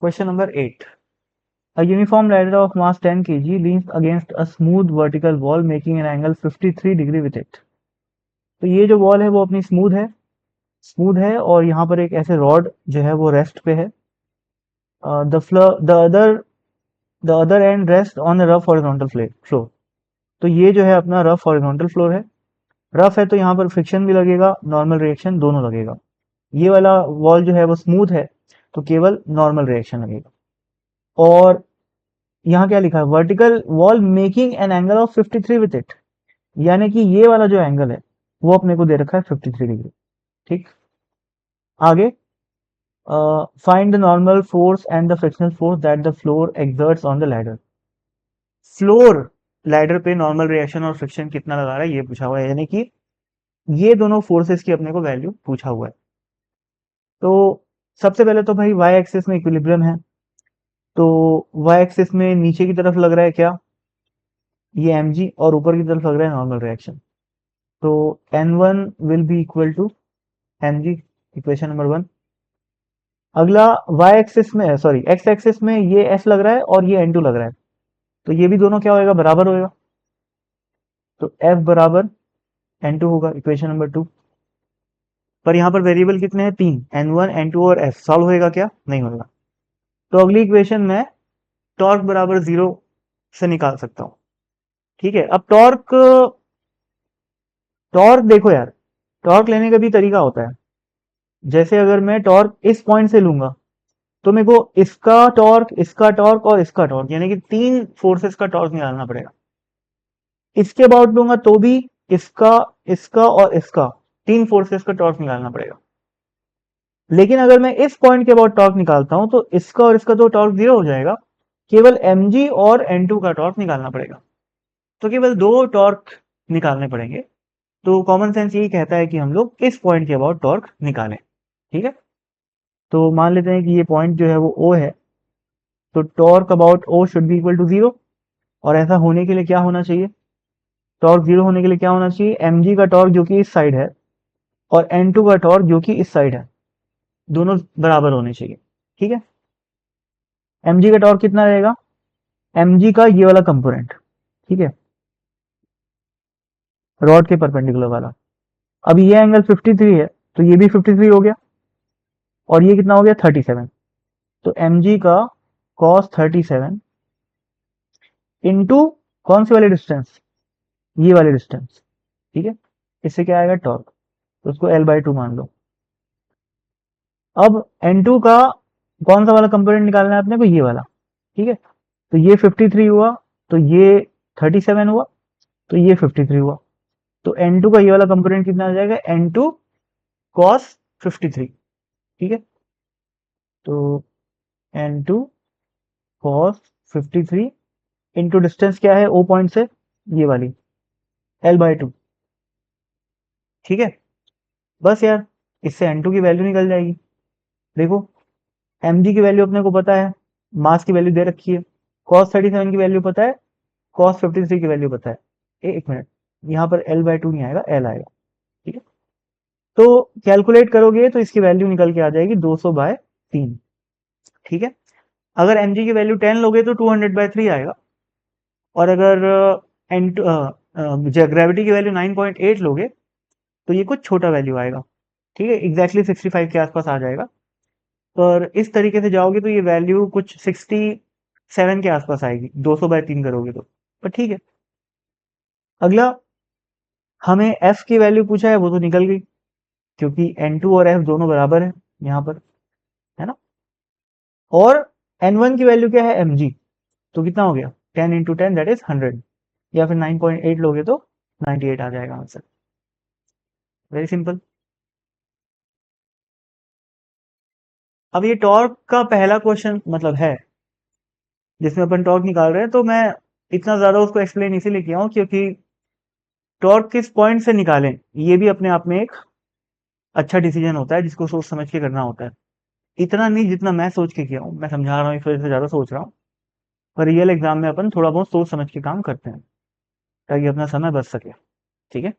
Question number 8. A uniform ladder of mass 10 kg leans against a smooth vertical wall making an angle 53 degree with it. तो ये जो wall है वो अपनी smooth है और यहाँ पर एक ऐसे रॉड जो है वो रेस्ट पे है. The other and rest on a rough horizontal floor. तो ये जो है अपना रफ हॉरिजॉन्टल फ्लोर है. रफ है तो यहाँ पर फ्रिक्शन भी लगेगा, नॉर्मल रिएक्शन दोनों लगेगा. ये वाला वॉल जो है वो स्मूथ है तो केवल नॉर्मल रिएक्शन लगेगा. और यहाँ क्या लिखा है, vertical wall making an angle of 53 with it, यानी कि ये वाला जो एंगल है वो अपने को दे रखा है 53 डिग्री. ठीक, आगे find the normal force and the frictional force that the floor exerts on the ladder. Floor ladder पे नॉर्मल रिएक्शन और फ्रिक्शन कितना लगा रहा है ये पूछा हुआ है, यानी कि ये दोनों फोर्सेस की अपने को वैल्यू पूछा हुआ है. तो सबसे पहले तो भाई वाई एक्सिस में इक्विलिब्रियम है, तो वाई एक्सिस में नीचे की तरफ लग रहा है क्या, ये mg, और ऊपर की तरफ लग रहा है नॉर्मल रिएक्शन. तो n1 will be equal to mg, equation number 1. अगला y एक्सिस में, सॉरी x एक्सिस में ये s लग रहा है और ये n2 लग रहा है, तो ये भी दोनों क्या होएगा, बराबर होएगा. तो f बराबर n2 होगा, इक्वेशन नंबर 2. पर यहाँ पर वेरिएबल कितने हैं, 3, n1 n2 और s. सॉल्व होएगा क्या, नहीं होगा. तो अगली इक्वेशन में टॉर्क बराबर 0 से निकाल सकता हूँ. ठीक है, अब टॉर्क देखो यार, टॉर्क लेने का भी तरीका होता है. जैसे अगर मैं टॉर्क इस पॉइंट से लूंगा तो मेरे को इसका टॉर्क और इसका टॉर्क, यानी कि 3 फोर्सेस का टॉर्क निकालना पड़ेगा. इसके अबाउट लूंगा तो भी इसका और इसका 3 फोर्सेस का टॉर्क निकालना पड़ेगा. लेकिन अगर मैं इस पॉइंट के अबाउट टॉर्क निकालता हूं तो इसका और इसका तो टॉर्क 0 हो जाएगा, केवल mg और n2 का टॉर्क निकालना पड़ेगा. तो केवल 2 टॉर्क निकालने पड़ेंगे. तो कॉमन सेंस यही कहता है कि हम लोग इस पॉइंट के अबाउट टॉर्क निकालें. ठीक है, तो मान लेते हैं कि ये पॉइंट जो है वो O है, तो torque about O should be equal to 0. और ऐसा होने के लिए क्या होना चाहिए, टॉर्क 0 होने के लिए क्या होना चाहिए, mg का टॉर्क जो कि इस साइड है और n2 का टॉर्क जो कि इस साइड है, दोनों बराबर होने चाहिए. ठीक है, mg का टॉर्क कितना रहेगा, mg का ये वाला कंपोनेंट, ठीक है, रॉड के परपेंडिकुलर वाला. अब ये एंगल 53 है तो ये भी 53 हो गया, और ये कितना हो गया, 37. तो mg का cos 37 इंटू कौन सी वाली डिस्टेंस, ये वाली डिस्टेंस. ठीक है, इससे क्या आएगा, टॉर्क. तो उसको L/2 मान लो. अब n2 का कौन सा वाला कंपोनेंट निकालना है अपने को, ये वाला. ठीक है, तो ये 53 हुआ, तो ये 37 हुआ, तो ये 53 हुआ. तो n2 का ये वाला कंपोनेंट कितना आ जाएगा, n2 cos 53. ठीक है, तो n2 cos 53 इंटू डिस्टेंस क्या है O पॉइंट से, ये वाली, L/2. ठीक है, बस यार, इससे n2 की वैल्यू निकल जाएगी. देखो, mg की वैल्यू अपने को पता है, मास की वैल्यू दे रखी है, cos 37 की वैल्यू पता है, cos 53 की वैल्यू पता है. एक मिनट, यहाँ पर L/2 नहीं आएगा, L आएगा. ठीक है, तो कैलकुलेट करोगे तो इसकी वैल्यू निकल के आ जाएगी 200/3. ठीक है, अगर mg की वैल्यू 10 लोगे तो 200/3 आएगा, और अगर ग्रेविटी की वैल्यू 9.8 लोगे तो ये कुछ छोटा वैल्यू आएगा. ठीक है, एग्जैक्टली 65 के आसपास आ जाएगा. पर इस तरीके से जाओगे तो ये वैल्यू कुछ 67 के आसपास आएगी 200/3 करोगे तो. पर ठीक है, अगला हमें f की वैल्यू पूछा है, वो तो निकल गई क्योंकि n2 और f दोनों बराबर है यहाँ पर, है ना. और n1 की वैल्यू क्या है, mg, तो कितना हो गया, 10 इंटू 10 दैट इज 100, या फिर 9.8 लोगे तो 98 आ जाएगा आंसर. Very simple. अब ये टॉर्क का पहला क्वेश्चन मतलब है जिसमें अपन टॉर्क निकाल रहे हैं, तो मैं इतना ज्यादा उसको एक्सप्लेन इसीलिए किया हूँ क्योंकि टॉर्क किस पॉइंट से निकालें ये भी अपने आप में एक अच्छा डिसीजन होता है जिसको सोच समझ के करना होता है. इतना नहीं जितना मैं सोच के किया हूँ, मैं समझा रहा हूँ इस वजह से ज्यादा सोच रहा हूँ. पर रियल एग्जाम में अपन थोड़ा बहुत सोच समझ के काम करते हैं ताकि अपना समय बच सके. ठीक है.